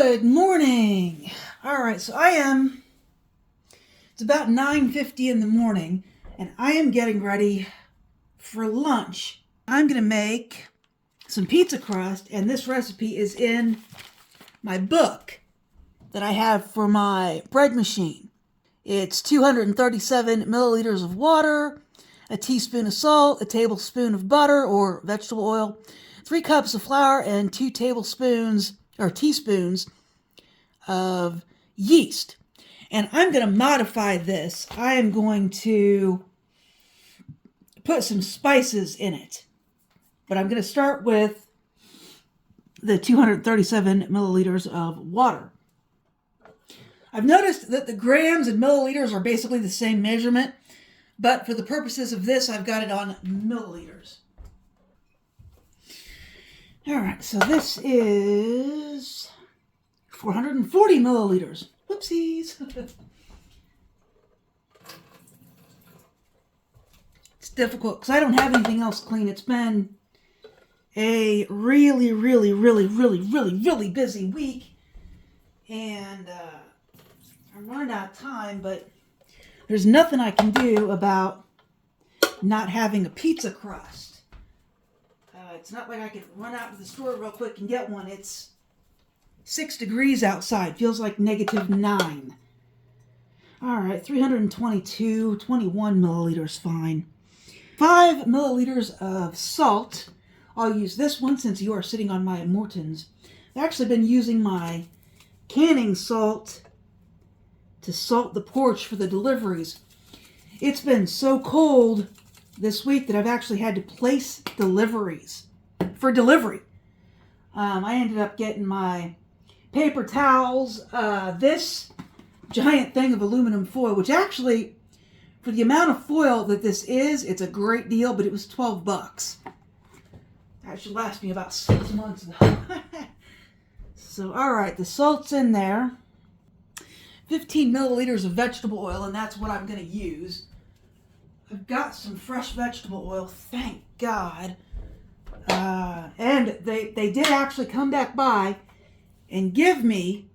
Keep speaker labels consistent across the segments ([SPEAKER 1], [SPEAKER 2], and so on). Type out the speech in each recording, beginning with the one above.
[SPEAKER 1] Good morning. All right, so it's about 9:50 in the morning, and I am getting ready for lunch. I'm going to make some pizza crust, and this recipe is in my book that I have for my bread machine. It's 237 milliliters of water, a teaspoon of salt, a tablespoon of butter or vegetable oil, 3 cups of flour, and 2 teaspoons of yeast. And I'm going to modify this. I am going to put some spices in it. But I'm going to start with the 237 milliliters of water. I've noticed that the grams and milliliters are basically the same measurement, but for the purposes of this, I've got it on milliliters. All right, so this is 440 milliliters. Whoopsies. It's difficult because I don't have anything else clean. It's been a really busy week, and I'm running out of time, but there's nothing I can do about not having a pizza crust. It's not like I can run out to the store real quick and get one. It's 6 degrees outside. Feels like -9. All right, 21 milliliters, fine. 5 milliliters of salt. I'll use this one since you are sitting on my Mortons. I've actually been using my canning salt to salt the porch for the deliveries. It's been so cold this week that I've actually had to place deliveries for delivery. I ended up getting my paper towels, this giant thing of aluminum foil, which actually, for the amount of foil that this is, it's a great deal, but it was $12. That should last me about 6 months though. So, all right, the salt's in there. 15 milliliters of vegetable oil, and that's what I'm going to use. I've got some fresh vegetable oil, thank God. And they did actually come back by and give me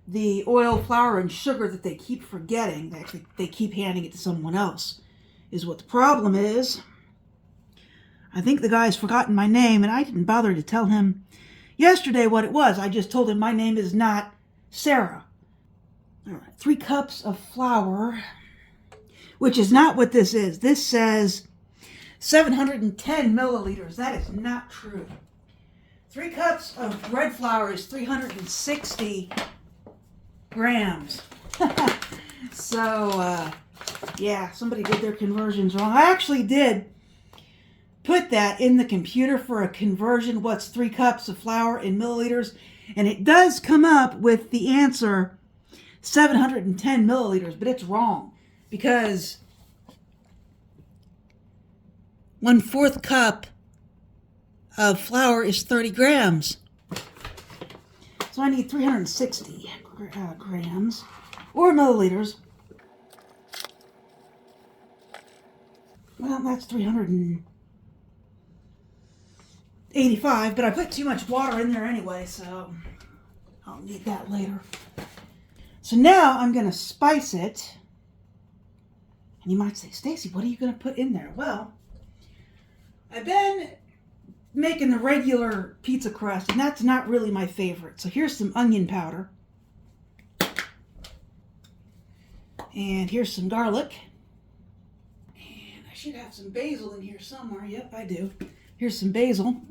[SPEAKER 1] the oil, flour, and sugar that they keep forgetting. Actually, they keep handing it to someone else, is what the problem is. I think the guy's forgotten my name, and I didn't bother to tell him yesterday what it was. I just told him my name is not Sarah. All right, 3 cups of flour, which is not what this is. This says 710 milliliters. That is not true. 3 cups of bread flour is 360 grams. So, yeah, somebody did their conversions wrong. I actually did put that in the computer for a conversion. What's 3 cups of flour in milliliters? And it does come up with the answer 710 milliliters, but it's wrong because 1/4 cup of flour is 30 grams. So I need 360 grams or milliliters. Well, that's 385, but I put too much water in there anyway, so I'll need that later. So now I'm going to spice it. And you might say, Stacey, what are you going to put in there? Well, I've been making the regular pizza crust, and that's not really my favorite. So here's some onion powder. And here's some garlic. And I should have some basil in here somewhere. Yep, I do. Here's some basil.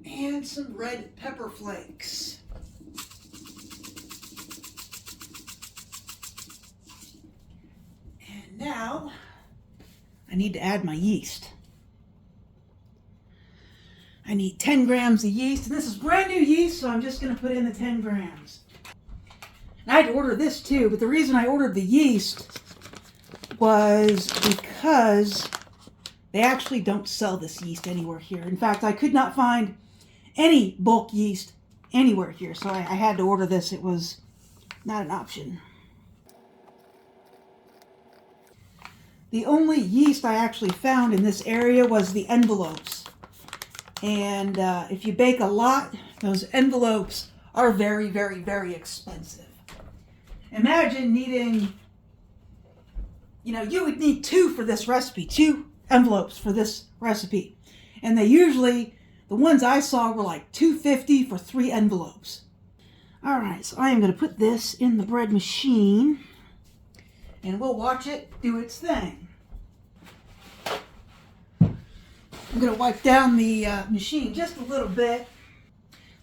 [SPEAKER 1] And some red pepper flakes. And now I need to add my yeast. I need 10 grams of yeast, and this is brand new yeast, so I'm just going to put in the 10 grams. And I had to order this too, but the reason I ordered the yeast was because they actually don't sell this yeast anywhere here. In fact, I could not find any bulk yeast anywhere here, so I had to order this. It was not an option. The only yeast I actually found in this area was the envelopes. And if you bake a lot, those envelopes are very, very, very expensive. Imagine needing, you would need 2 for this recipe, 2 envelopes for this recipe. And they usually, the ones I saw were like $2.50 for 3 envelopes. All right, so I am going to put this in the bread machine and we'll watch it do its thing. I'm going to wipe down the machine just a little bit.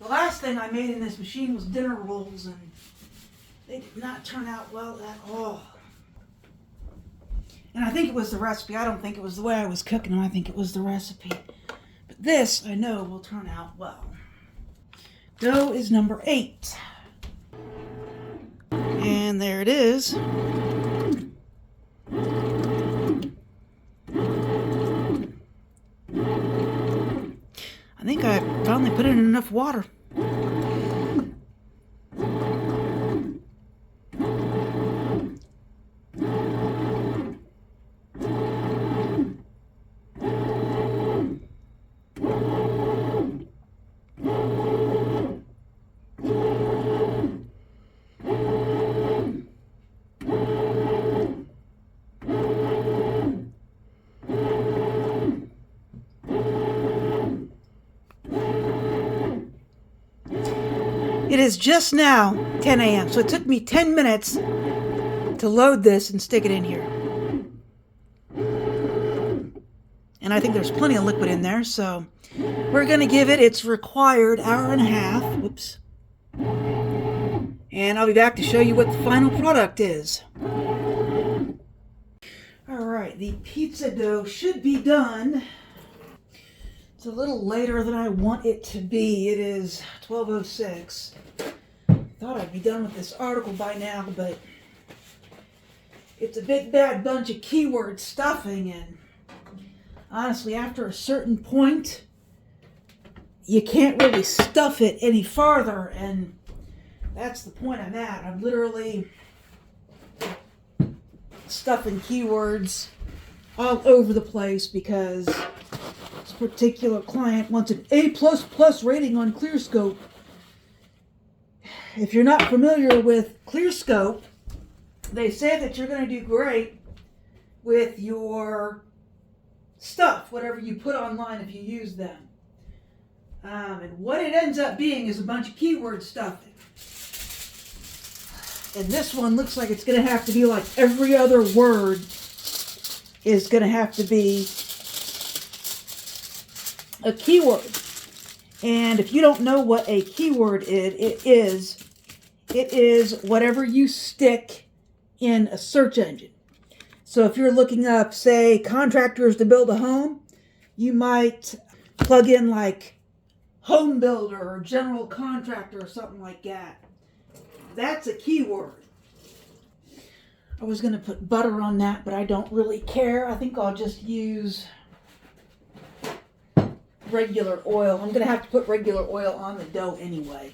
[SPEAKER 1] The last thing I made in this machine was dinner rolls, and they did not turn out well at all. And I think it was the recipe. I don't think it was the way I was cooking them. I think it was the recipe. But this, I know, will turn out well. Dough is number 8. And there it is. I think I finally put in enough water. It is just now 10 a.m., so it took me 10 minutes to load this and stick it in here. And I think there's plenty of liquid in there, so we're going to give it its required hour and a half. Whoops. And I'll be back to show you what the final product is. Alright, the pizza dough should be done. It's a little later than I want it to be. It is 12:06. Thought I'd be done with this article by now, but it's a big bad bunch of keyword stuffing, and honestly, after a certain point, you can't really stuff it any farther, and that's the point I'm at. I'm literally stuffing keywords all over the place because this particular client wants an A++ rating on ClearScope. If you're not familiar with ClearScope, they say that you're going to do great with your stuff, whatever you put online if you use them. And what it ends up being is a bunch of keyword stuffing. And this one looks like it's going to have to be like every other word is going to have to be a keyword. And if you don't know what a keyword is, it is whatever you stick in a search engine. So if you're looking up, say, contractors to build a home, you might plug in like home builder or general contractor or something like that. That's a keyword. I was going to put butter on that, but I don't really care. I think I'll just use regular oil. I'm going to have to put regular oil on the dough anyway.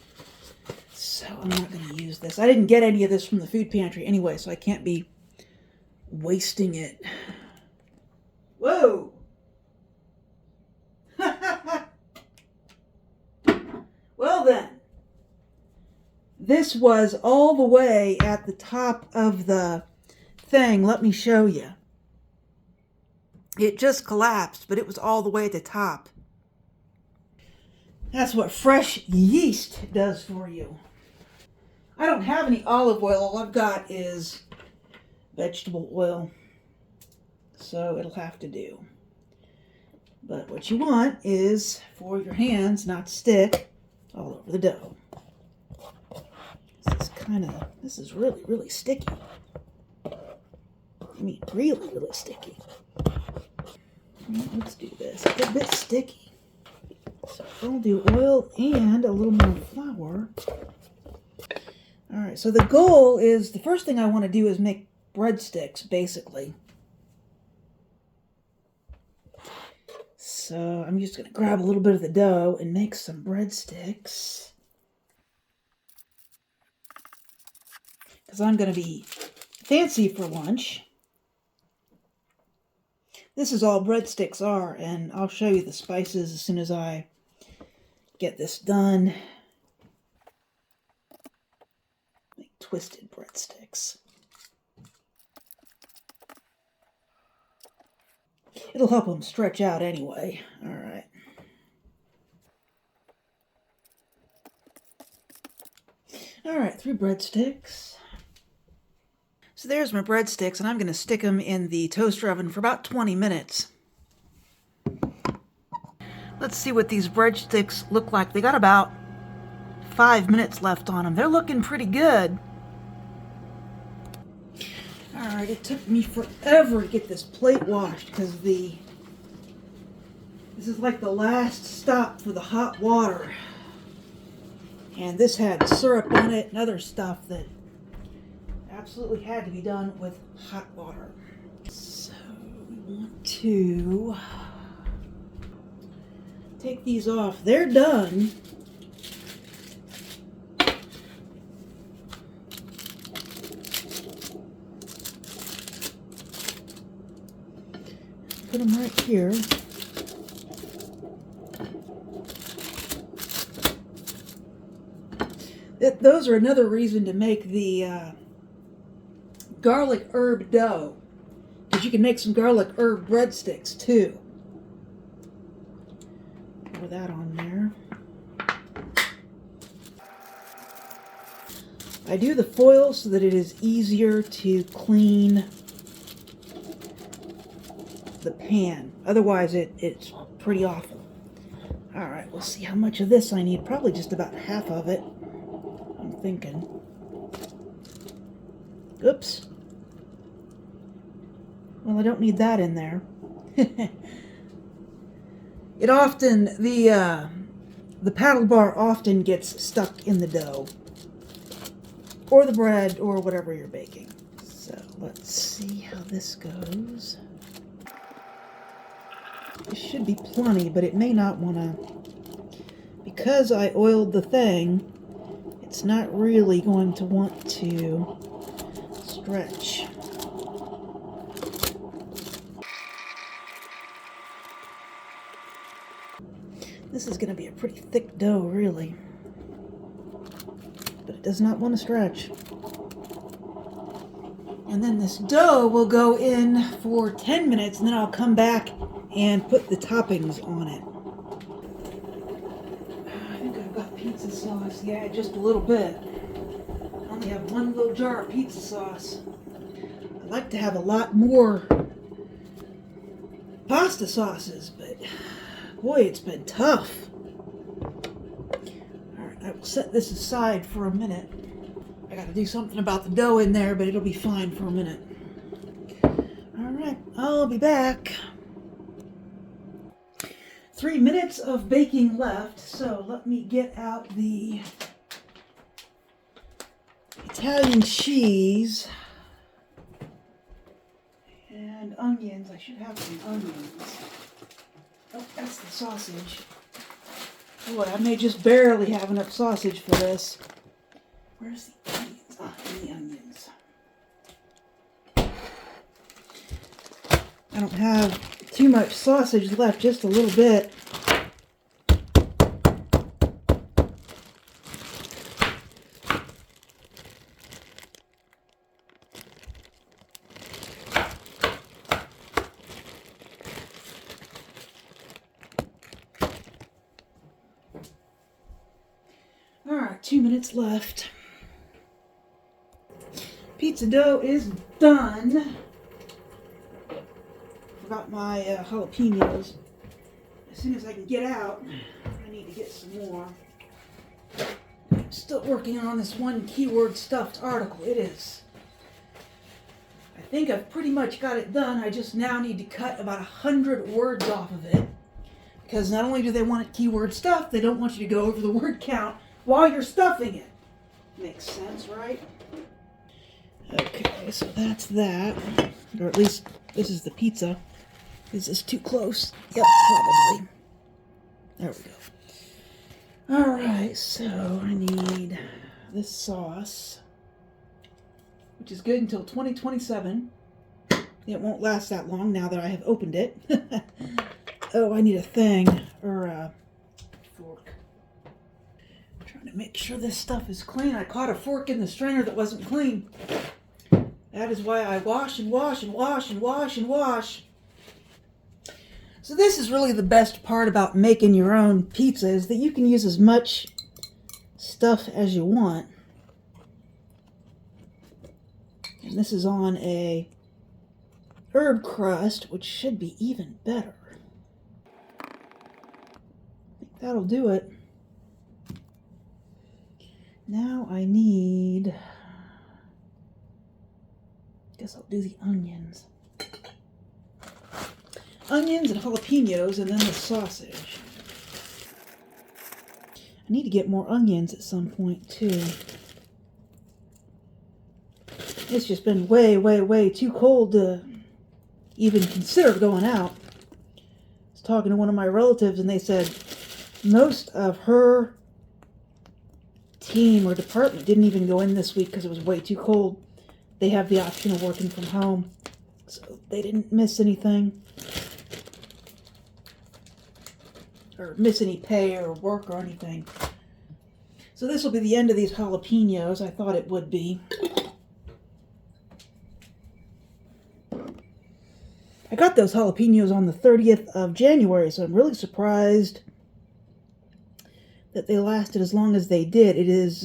[SPEAKER 1] So I'm not going to use this. I didn't get any of this from the food pantry anyway, so I can't be wasting it. Whoa! Well then. This was all the way at the top of the thing. Let me show you. It just collapsed, but it was all the way at the top. That's what fresh yeast does for you. I don't have any olive oil. All I've got is vegetable oil. So it'll have to do. But what you want is for your hands not to stick all over the dough. This is really, really sticky. I mean, really, really sticky. Let's do this. It's a bit sticky. So I'll do oil and a little more flour. All right, so the goal is, the first thing I want to do is make breadsticks, basically. So I'm just going to grab a little bit of the dough and make some breadsticks. Because I'm going to be fancy for lunch. This is all breadsticks are, and I'll show you the spices as soon as I get this done. Make twisted breadsticks. It'll help them stretch out anyway. All right. All right, 3 breadsticks. So there's my breadsticks, and I'm going to stick them in the toaster oven for about 20 minutes. Let's see what these breadsticks look like. They got about 5 minutes left on them. They're looking pretty good. All right, it took me forever to get this plate washed because this is like the last stop for the hot water. And this had syrup on it and other stuff that absolutely had to be done with hot water. So we want to take these off. They're done. Put them right here. Those are another reason to make the garlic herb dough, because you can make some garlic herb breadsticks too. Pour that on there. I do the foil so that it is easier to clean the pan. Otherwise it's pretty awful. Alright, we'll see how much of this I need. Probably just about half of it, I'm thinking. Oops. Well, I don't need that in there. It often, the paddle bar often gets stuck in the dough, or the bread, or whatever you're baking. So let's see how this goes. This should be plenty, but it may not want to, because I oiled the thing, it's not really going to want to stretch. This is going to be a pretty thick dough, really. But it does not want to stretch. And then this dough will go in for 10 minutes, and then I'll come back and put the toppings on it. I think I've got pizza sauce. Yeah, just a little bit. I only have one little jar of pizza sauce. I'd like to have a lot more pasta sauces, but boy, it's been tough. Alright, I will set this aside for a minute. I gotta do something about the dough in there, but it'll be fine for a minute. Alright, I'll be back. 3 minutes of baking left, so let me get out the Italian cheese and onions. I should have some onions. Oh, that's the sausage. Boy, I may just barely have enough sausage for this. Where's the onions? Ah, the onions. I don't have too much sausage left, just a little bit. Alright, 2 minutes left. Pizza dough is done. Forgot my jalapenos. As soon as I can get out, I need to get some more. I'm still working on this one keyword stuffed article. It is. I think I've pretty much got it done. I just now need to cut about 100 words off of it. Because not only do they want it keyword stuffed, they don't want you to go over the word count while you're stuffing it. Makes sense, right? Okay, so that's that. Or at least this is the pizza. Is this too close? Yep, probably. There we go. Alright, so I need this sauce, which is good until 2027. It won't last that long now that I have opened it. Oh, I need a thing, or a fork. Trying to make sure this stuff is clean. I caught a fork in the strainer that wasn't clean. That is why I wash and wash and wash and wash and wash. So this is really the best part about making your own pizza, is that you can use as much stuff as you want. And this is on a herb crust, which should be even better. I think that'll do it. Now I need, guess I'll do the onions. Onions and jalapenos, and then the sausage. I need to get more onions at some point too. It's just been way, way, way too cold to even consider going out. I was talking to one of my relatives and they said most of her team or department didn't even go in this week because it was way too cold. They have the option of working from home, so they didn't miss anything. Or miss any pay or work or anything. So this will be the end of these jalapenos. I thought it would be. I got those jalapenos on the 30th of January, so I'm really surprised that they lasted as long as they did. It is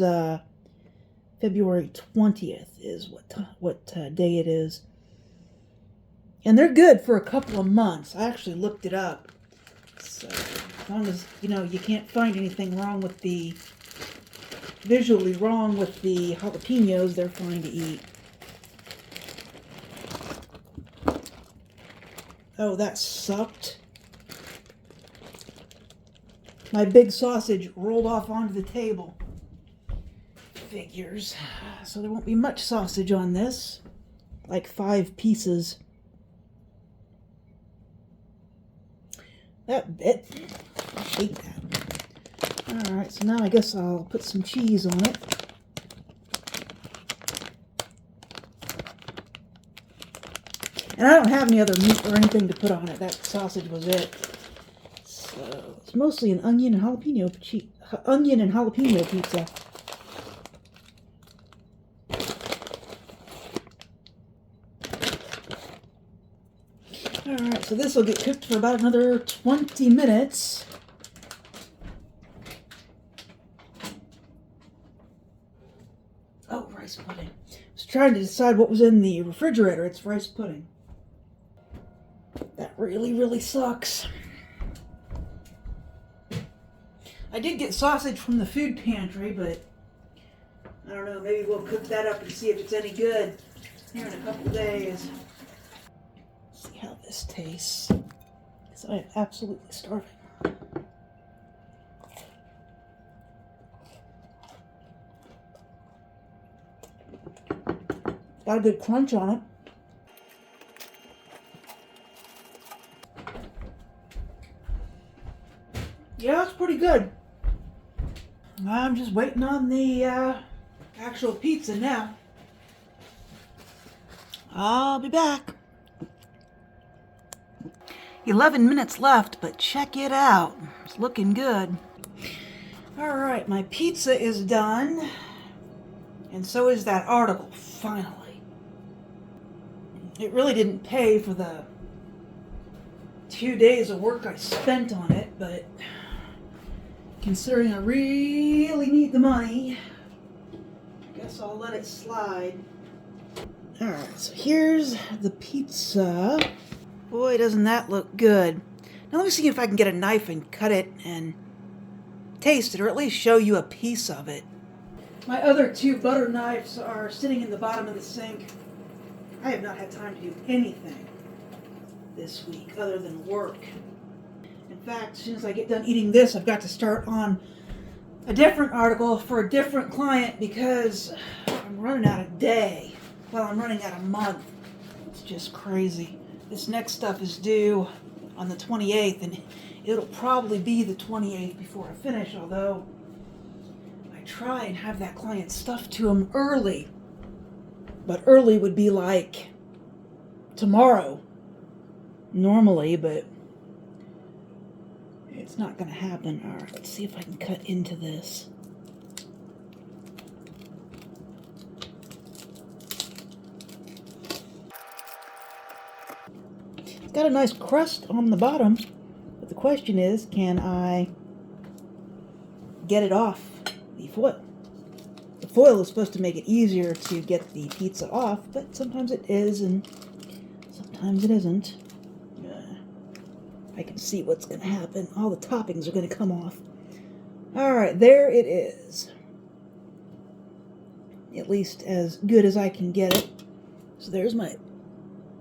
[SPEAKER 1] February 20th is what day it is. And they're good for a couple of months. I actually looked it up. So as long as, you can't find anything wrong with visually wrong with the jalapenos, they're fine to eat. Oh, that sucked. My big sausage rolled off onto the table. Figures. So there won't be much sausage on this. Like 5 pieces. That bit. I hate that. Alright, so now I guess I'll put some cheese on it. And I don't have any other meat or anything to put on it. That sausage was it. So it's mostly an onion and jalapeno pizza. Alright, so this will get cooked for about another 20 minutes. Oh, rice pudding. I was trying to decide what was in the refrigerator. It's rice pudding. That really, really sucks. I did get sausage from the food pantry, but I don't know, maybe we'll cook that up and see if it's any good here in a couple days. See how this tastes, because I am absolutely starving. Got a good crunch on it. Yeah, it's pretty good. I'm just waiting on the actual pizza now. I'll be back. 11 minutes left, but check it out. It's looking good. All right, my pizza is done. And so is that article, finally. It really didn't pay for the 2 days of work I spent on it, but considering I really need the money, I guess I'll let it slide. Alright, so here's the pizza. Boy, doesn't that look good. Now let me see if I can get a knife and cut it and taste it, or at least show you a piece of it. My other 2 butter knives are sitting in the bottom of the sink. I have not had time to do anything this week other than work. In fact, as soon as I get done eating this, I've got to start on a different article for a different client because I'm running out of day. Well, I'm running out of month. It's just crazy. This next stuff is due on the 28th, and it'll probably be the 28th before I finish, although I try and have that client stuff to him early. But early would be like tomorrow, normally, but it's not going to happen. All right, let's see if I can cut into this. got a nice crust on the bottom, but the question is, can I get it off the foil? The foil is supposed to make it easier to get the pizza off, but sometimes it is and sometimes it isn't. I can see what's going to happen. All the toppings are going to come off. Alright, there it is. At least as good as I can get it. So there's my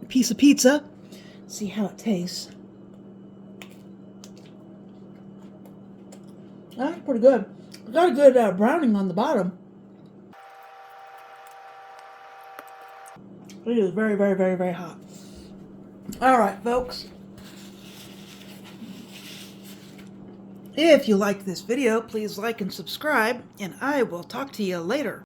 [SPEAKER 1] piece of pizza. See how it tastes. That's pretty good. Got a good browning on the bottom. It is very, very, very, very hot. Alright, folks. If you like this video, please like and subscribe, and I will talk to you later.